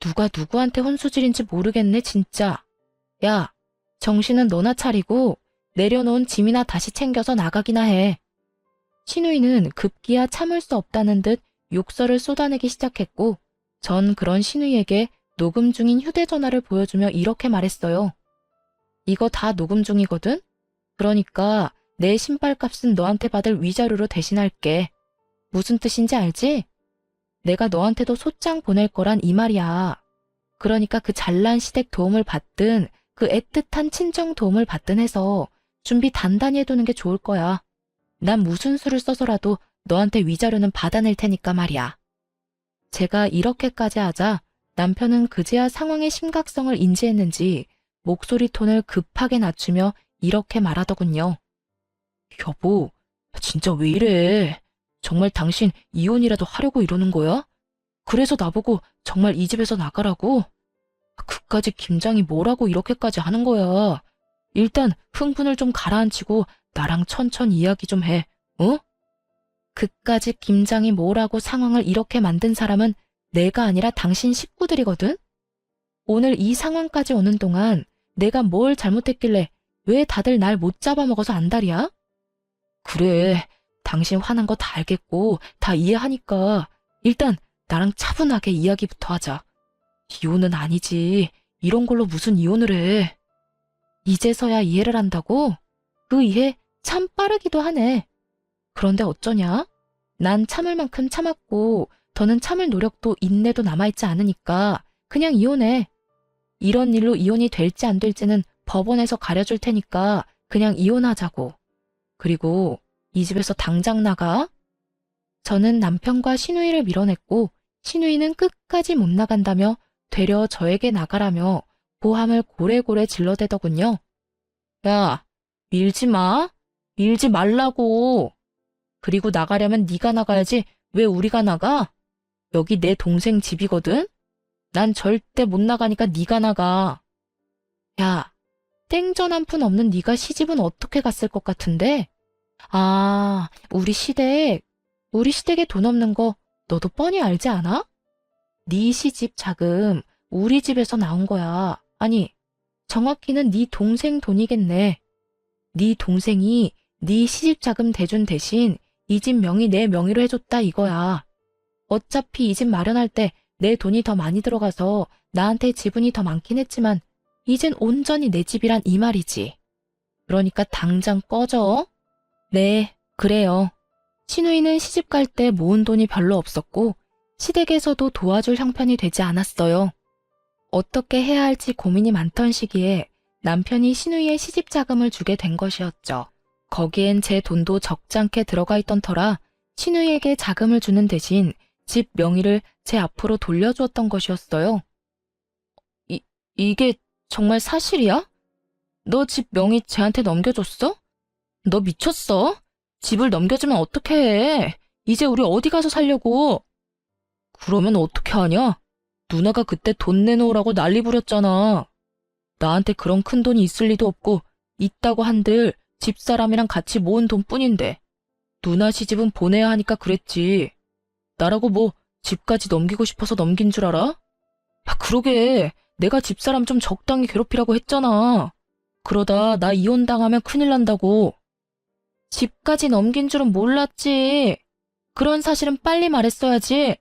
누가 누구한테 혼수질인지 모르겠네 진짜. 야, 정신은 너나 차리고 내려놓은 짐이나 다시 챙겨서 나가기나 해. 시누이는 급기야 참을 수 없다는 듯 욕설을 쏟아내기 시작했고 전 그런 시누이에게 녹음 중인 휴대전화를 보여주며 이렇게 말했어요. 이거 다 녹음 중이거든? 그러니까 내 신발값은 너한테 받을 위자료로 대신할게. 무슨 뜻인지 알지? 내가 너한테도 소장 보낼 거란 이 말이야. 그러니까 그 잘난 시댁 도움을 받든 그 애틋한 친정 도움을 받든 해서 준비 단단히 해두는 게 좋을 거야. 난 무슨 수를 써서라도 너한테 위자료는 받아낼 테니까 말이야. 제가 이렇게까지 하자 남편은 그제야 상황의 심각성을 인지했는지 목소리 톤을 급하게 낮추며 이렇게 말하더군요. 여보, 진짜 왜 이래? 정말 당신 이혼이라도 하려고 이러는 거야? 그래서 나보고 정말 이 집에서 나가라고? 그까짓 김장이 뭐라고 이렇게까지 하는 거야? 일단 흥분을 좀 가라앉히고 나랑 천천히 이야기 좀 해, 어? 그까짓 김장이 뭐라고 상황을 이렇게 만든 사람은 내가 아니라 당신 식구들이거든? 오늘 이 상황까지 오는 동안 내가 뭘 잘못했길래 왜 다들 날 못 잡아먹어서 안달이야? 그래, 당신 화난 거 다 알겠고 다 이해하니까 일단 나랑 차분하게 이야기부터 하자. 이혼은 아니지. 이런 걸로 무슨 이혼을 해. 이제서야 이해를 한다고? 그 이해 참 빠르기도 하네. 그런데 어쩌냐? 난 참을 만큼 참았고 더는 참을 노력도 인내도 남아있지 않으니까 그냥 이혼해. 이런 일로 이혼이 될지 안 될지는 법원에서 가려줄 테니까 그냥 이혼하자고. 그리고 이 집에서 당장 나가. 저는 남편과 시누이를 밀어냈고 시누이는 끝까지 못 나간다며 되려 저에게 나가라며 고함을 고래고래 질러대더군요. 야, 밀지 마. 밀지 말라고. 그리고 나가려면 네가 나가야지 왜 우리가 나가? 여기 내 동생 집이거든? 난 절대 못 나가니까 네가 나가. 야, 땡전 한 푼 없는 네가 시집은 어떻게 갔을 것 같은데? 아, 우리 시댁에 돈 없는 거 너도 뻔히 알지 않아? 네 시집 자금 우리 집에서 나온 거야. 아니, 정확히는 네 동생 돈이겠네. 네 동생이 네 시집 자금 대준 대신 이 집 명의 내 명의로 해줬다 이거야. 어차피 이 집 마련할 때 내 돈이 더 많이 들어가서 나한테 지분이 더 많긴 했지만 이젠 온전히 내 집이란 이 말이지. 그러니까 당장 꺼져. 네, 그래요. 시누이는 시집 갈 때 모은 돈이 별로 없었고 시댁에서도 도와줄 형편이 되지 않았어요. 어떻게 해야 할지 고민이 많던 시기에 남편이 시누이의 시집 자금을 주게 된 것이었죠. 거기엔 제 돈도 적잖게 들어가 있던 터라 시누이에게 자금을 주는 대신 집 명의를 제 앞으로 돌려주었던 것이었어요. 이게 정말 사실이야? 너 집 명의 쟤한테 넘겨줬어? 너 미쳤어? 집을 넘겨주면 어떻게 해? 이제 우리 어디 가서 살려고? 그러면 어떻게 하냐? 누나가 그때 돈 내놓으라고 난리 부렸잖아. 나한테 그런 큰 돈이 있을 리도 없고 있다고 한들 집사람이랑 같이 모은 돈뿐인데 누나 시집은 보내야 하니까 그랬지. 나라고 뭐 집까지 넘기고 싶어서 넘긴 줄 알아? 야, 그러게 내가 집사람 좀 적당히 괴롭히라고 했잖아. 그러다 나 이혼당하면 큰일 난다고. 집까지 넘긴 줄은 몰랐지. 그런 사실은 빨리 말했어야지.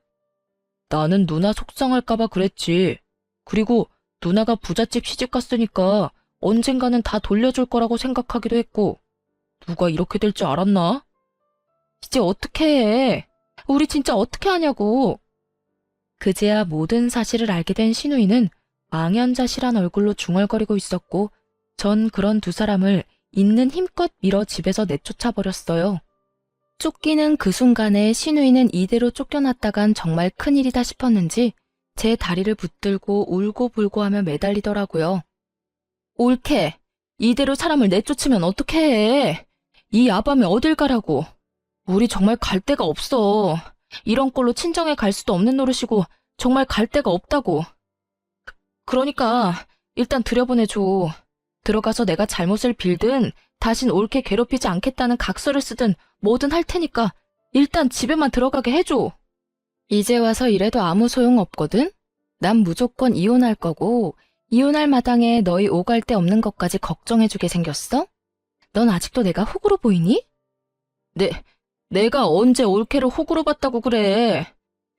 나는 누나 속상할까봐 그랬지. 그리고 누나가 부잣집 시집 갔으니까 언젠가는 다 돌려줄 거라고 생각하기도 했고. 누가 이렇게 될 줄 알았나? 이제 어떻게 해? 우리 진짜 어떻게 하냐고. 그제야 모든 사실을 알게 된 신우이는 망연자실한 얼굴로 중얼거리고 있었고 전 그런 두 사람을 있는 힘껏 밀어 집에서 내쫓아 버렸어요. 쫓기는 그 순간에 신우이는 이대로 쫓겨났다간 정말 큰일이다 싶었는지 제 다리를 붙들고 울고불고 하며 매달리더라고요. 옳게 이대로 사람을 내쫓으면 어떻게 해? 이 야밤에 어딜 가라고. 우리 정말 갈 데가 없어. 이런 꼴로 친정에 갈 수도 없는 노릇이고 정말 갈 데가 없다고. 그러니까 일단 들여보내줘. 들어가서 내가 잘못을 빌든 다신 옳게 괴롭히지 않겠다는 각서를 쓰든 뭐든 할 테니까 일단 집에만 들어가게 해줘. 이제 와서 이래도 아무 소용 없거든? 난 무조건 이혼할 거고 이혼할 마당에 너희 오갈 데 없는 것까지 걱정해주게 생겼어? 넌 아직도 내가 호구로 보이니? 내가 언제 올케를 호구로 봤다고 그래.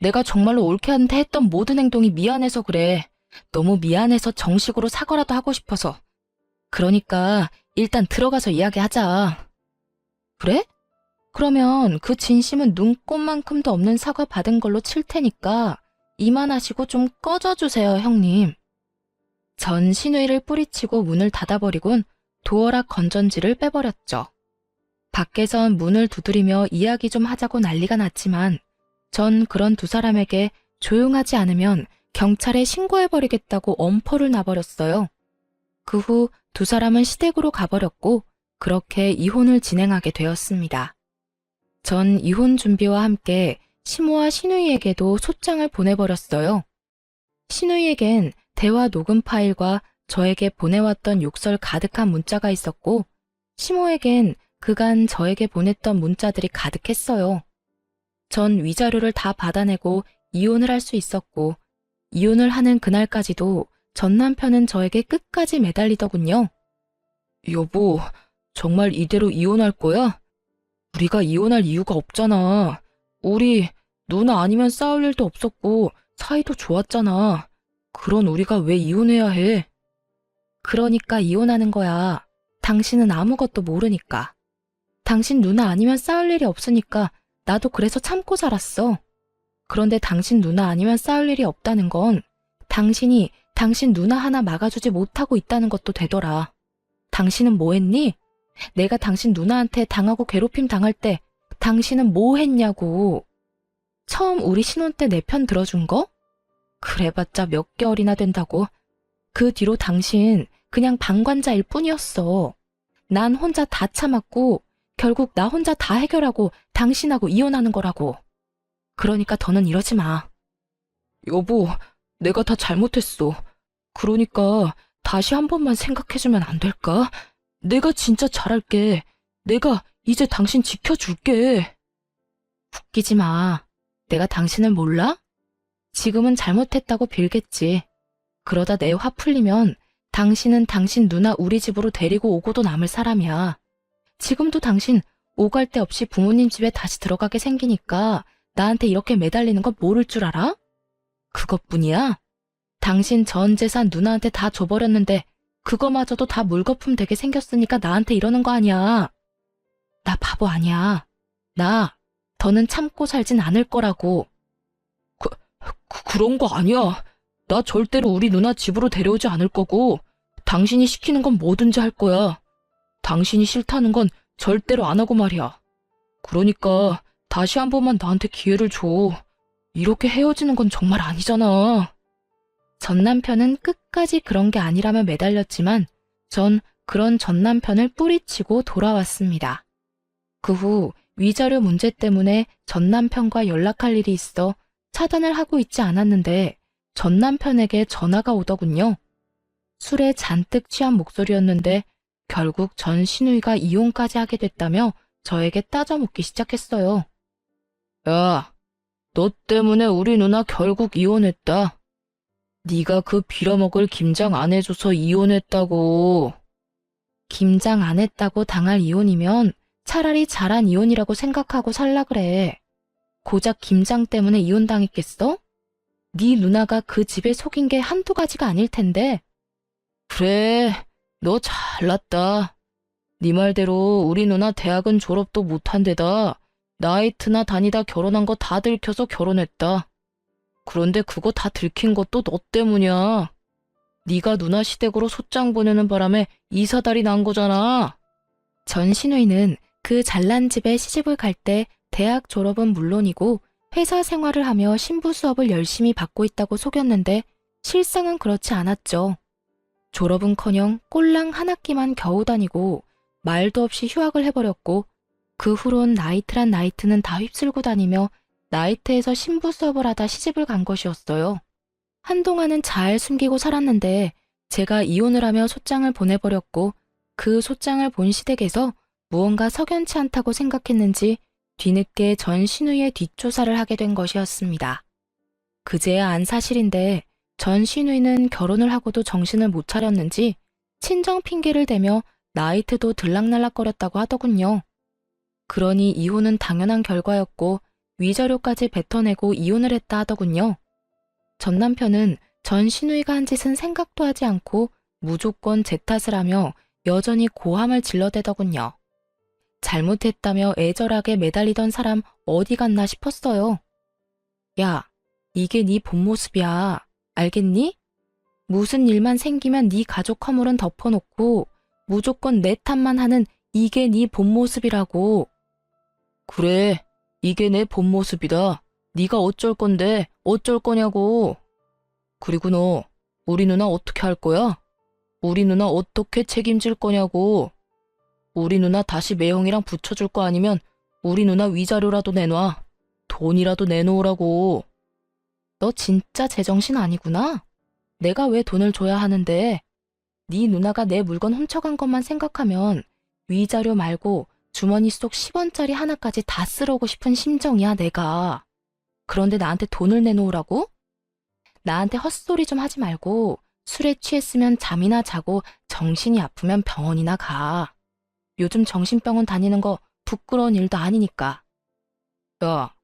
내가 정말로 올케한테 했던 모든 행동이 미안해서 그래. 너무 미안해서 정식으로 사과라도 하고 싶어서. 그러니까 일단 들어가서 이야기하자. 그래? 그러면 그 진심은 눈꼽만큼도 없는 사과 받은 걸로 칠 테니까 이만하시고 좀 꺼져주세요, 형님. 전 신우이를 뿌리치고 문을 닫아버리곤 도어락 건전지를 빼버렸죠. 밖에선 문을 두드리며 이야기 좀 하자고 난리가 났지만 전 그런 두 사람에게 조용하지 않으면 경찰에 신고해버리겠다고 엄포를 놔버렸어요. 그 후 두 사람은 시댁으로 가버렸고 그렇게 이혼을 진행하게 되었습니다. 전 이혼 준비와 함께 시모와 신우이에게도 소장을 보내버렸어요. 신우이에겐 대화 녹음 파일과 저에게 보내왔던 욕설 가득한 문자가 있었고 시모에겐 그간 저에게 보냈던 문자들이 가득했어요. 전 위자료를 다 받아내고 이혼을 할 수 있었고 이혼을 하는 그날까지도 전 남편은 저에게 끝까지 매달리더군요. 여보, 정말 이대로 이혼할 거야? 우리가 이혼할 이유가 없잖아. 우리 누나 아니면 싸울 일도 없었고 사이도 좋았잖아. 그런 우리가 왜 이혼해야 해? 그러니까 이혼하는 거야. 당신은 아무것도 모르니까. 당신 누나 아니면 싸울 일이 없으니까 나도 그래서 참고 살았어. 그런데 당신 누나 아니면 싸울 일이 없다는 건 당신이 당신 누나 하나 막아주지 못하고 있다는 것도 되더라. 당신은 뭐 했니? 내가 당신 누나한테 당하고 괴롭힘 당할 때 당신은 뭐 했냐고. 처음 우리 신혼 때 내 편 들어준 거? 그래봤자 몇 개월이나 된다고. 그 뒤로 당신 그냥 방관자일 뿐이었어. 난 혼자 다 참았고 결국 나 혼자 다 해결하고 당신하고 이혼하는 거라고. 그러니까 더는 이러지 마. 여보, 내가 다 잘못했어. 그러니까 다시 한 번만 생각해주면 안 될까? 내가 진짜 잘할게. 내가 이제 당신 지켜줄게. 웃기지 마. 내가 당신을 몰라? 지금은 잘못했다고 빌겠지. 그러다 내 화 풀리면 당신은 당신 누나 우리 집으로 데리고 오고도 남을 사람이야. 지금도 당신 오갈 데 없이 부모님 집에 다시 들어가게 생기니까 나한테 이렇게 매달리는 건 모를 줄 알아? 그것뿐이야? 당신 전 재산 누나한테 다 줘버렸는데 그거마저도 다 물거품 되게 생겼으니까 나한테 이러는 거 아니야. 나 바보 아니야. 나 더는 참고 살진 않을 거라고. 그런 거 아니야. 나 절대로 우리 누나 집으로 데려오지 않을 거고 당신이 시키는 건 뭐든지 할 거야. 당신이 싫다는 건 절대로 안 하고 말이야. 그러니까 다시 한 번만 나한테 기회를 줘. 이렇게 헤어지는 건 정말 아니잖아. 전 남편은 끝까지 그런 게 아니라며 매달렸지만 전 그런 전 남편을 뿌리치고 돌아왔습니다. 그 후 위자료 문제 때문에 전 남편과 연락할 일이 있어 차단을 하고 있지 않았는데 전 남편에게 전화가 오더군요. 술에 잔뜩 취한 목소리였는데 결국 전 시누이가 이혼까지 하게 됐다며 저에게 따져묻기 시작했어요. 야, 너 때문에 우리 누나 결국 이혼했다. 네가 그 빌어먹을 김장 안 해줘서 이혼했다고. 김장 안 했다고 당할 이혼이면 차라리 잘한 이혼이라고 생각하고 살라 그래. 고작 김장 때문에 이혼당했겠어? 네 누나가 그 집에 속인 게 한두 가지가 아닐 텐데. 그래, 너 잘났다. 네 말대로 우리 누나 대학은 졸업도 못한 데다 나이트나 다니다 결혼한 거 다 들켜서 결혼했다. 그런데 그거 다 들킨 것도 너 때문이야. 네가 누나 시댁으로 소장 보내는 바람에 이사달이 난 거잖아. 전 시누이는 그 잘난 집에 시집을 갈 때 대학 졸업은 물론이고 회사 생활을 하며 신부 수업을 열심히 받고 있다고 속였는데 실상은 그렇지 않았죠. 졸업은커녕 꼴랑 한 학기만 겨우 다니고 말도 없이 휴학을 해버렸고 그 후론 나이트란 나이트는 다 휩쓸고 다니며 나이트에서 신부 수업을 하다 시집을 간 것이었어요. 한동안은 잘 숨기고 살았는데 제가 이혼을 하며 소장을 보내버렸고 그 소장을 본 시댁에서 무언가 석연치 않다고 생각했는지 뒤늦게 전 시누이의 뒷조사를 하게 된 것이었습니다. 그제야 안 사실인데 전 시누이는 결혼을 하고도 정신을 못 차렸는지 친정 핑계를 대며 나이트도 들락날락거렸다고 하더군요. 그러니 이혼은 당연한 결과였고 위자료까지 뱉어내고 이혼을 했다 하더군요. 전 남편은 전 시누이가 한 짓은 생각도 하지 않고 무조건 제 탓을 하며 여전히 고함을 질러대더군요. 잘못했다며 애절하게 매달리던 사람 어디 갔나 싶었어요. 야, 이게 네 본 모습이야. 알겠니? 무슨 일만 생기면 네 가족 허물은 덮어놓고 무조건 내 탓만 하는 이게 네 본 모습이라고. 그래, 이게 내 본 모습이다. 네가 어쩔 건데 어쩔 거냐고. 그리고 너 우리 누나 어떻게 할 거야? 우리 누나 어떻게 책임질 거냐고. 우리 누나 다시 매형이랑 붙여줄 거 아니면 우리 누나 위자료라도 내놔. 돈이라도 내놓으라고. 너 진짜 제정신 아니구나. 내가 왜 돈을 줘야 하는데. 네 누나가 내 물건 훔쳐간 것만 생각하면 위자료 말고 주머니 속 10원짜리 하나까지 다 쓰러고 싶은 심정이야 내가. 그런데 나한테 돈을 내놓으라고? 나한테 헛소리 좀 하지 말고 술에 취했으면 잠이나 자고 정신이 아프면 병원이나 가. 요즘 정신병원 다니는 거 부끄러운 일도 아니니까. 야,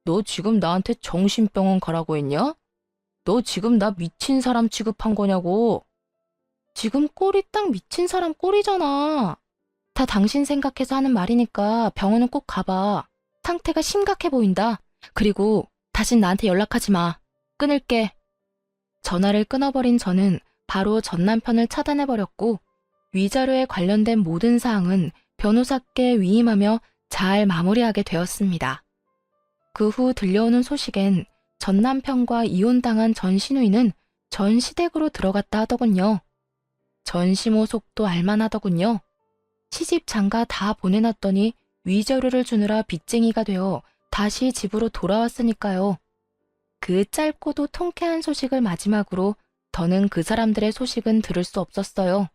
너 지금 나한테 정신병원 가라고 했냐? 너 지금 나 미친 사람 취급한 거냐고. 지금 꼴이 딱 미친 사람 꼴이잖아. 다 당신 생각해서 하는 말이니까 병원은 꼭 가봐. 상태가 심각해 보인다. 그리고 다신 나한테 연락하지 마. 끊을게. 전화를 끊어버린 저는 바로 전 남편을 차단해버렸고 위자료에 관련된 모든 사항은 변호사께 위임하며 잘 마무리하게 되었습니다. 그 후 들려오는 소식엔 전 남편과 이혼당한 전 시누이는 전 시댁으로 들어갔다 하더군요. 전 시모 속도 알만하더군요. 시집 장가 다 보내놨더니 위자료를 주느라 빚쟁이가 되어 다시 집으로 돌아왔으니까요. 그 짧고도 통쾌한 소식을 마지막으로 더는 그 사람들의 소식은 들을 수 없었어요.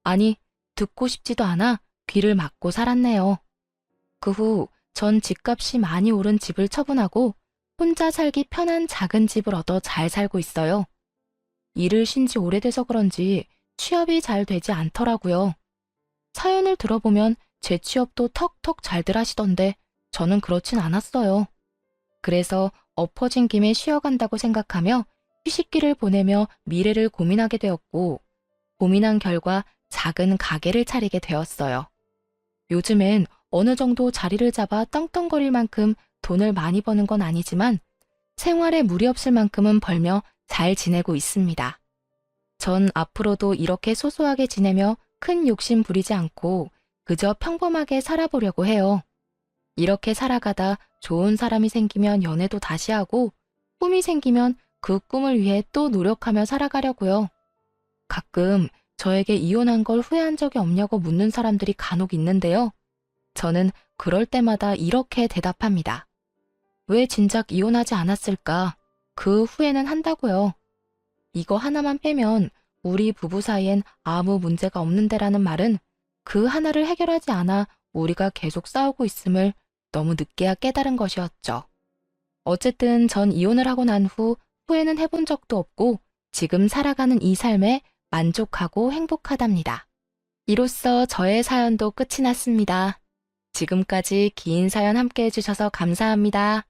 아니, 듣고 싶지도 않아 귀를 막고 살았네요. 그 후 전 집값이 많이 오른 집을 처분하고 혼자 살기 편한 작은 집을 얻어 잘 살고 있어요. 일을 쉰 지 오래돼서 그런지 취업이 잘 되지 않더라고요. 사연을 들어보면 제 취업도 턱턱 잘들 하시던데 저는 그렇진 않았어요. 그래서 엎어진 김에 쉬어간다고 생각하며 휴식기를 보내며 미래를 고민하게 되었고 고민한 결과 작은 가게를 차리게 되었어요. 요즘엔 어느 정도 자리를 잡아 떵떵거릴 만큼 돈을 많이 버는 건 아니지만 생활에 무리 없을 만큼은 벌며 잘 지내고 있습니다. 전 앞으로도 이렇게 소소하게 지내며 큰 욕심 부리지 않고 그저 평범하게 살아보려고 해요. 이렇게 살아가다 좋은 사람이 생기면 연애도 다시 하고 꿈이 생기면 그 꿈을 위해 또 노력하며 살아가려고요. 가끔 저에게 이혼한 걸 후회한 적이 없냐고 묻는 사람들이 간혹 있는데요. 저는 그럴 때마다 이렇게 대답합니다. 왜 진작 이혼하지 않았을까? 그 후회는 한다고요. 이거 하나만 빼면 우리 부부 사이엔 아무 문제가 없는데라는 말은 그 하나를 해결하지 않아 우리가 계속 싸우고 있음을 너무 늦게야 깨달은 것이었죠. 어쨌든 전 이혼을 하고 난 후 후회는 해본 적도 없고 지금 살아가는 이 삶에 만족하고 행복하답니다. 이로써 저의 사연도 끝이 났습니다. 지금까지 긴 사연 함께 해주셔서 감사합니다.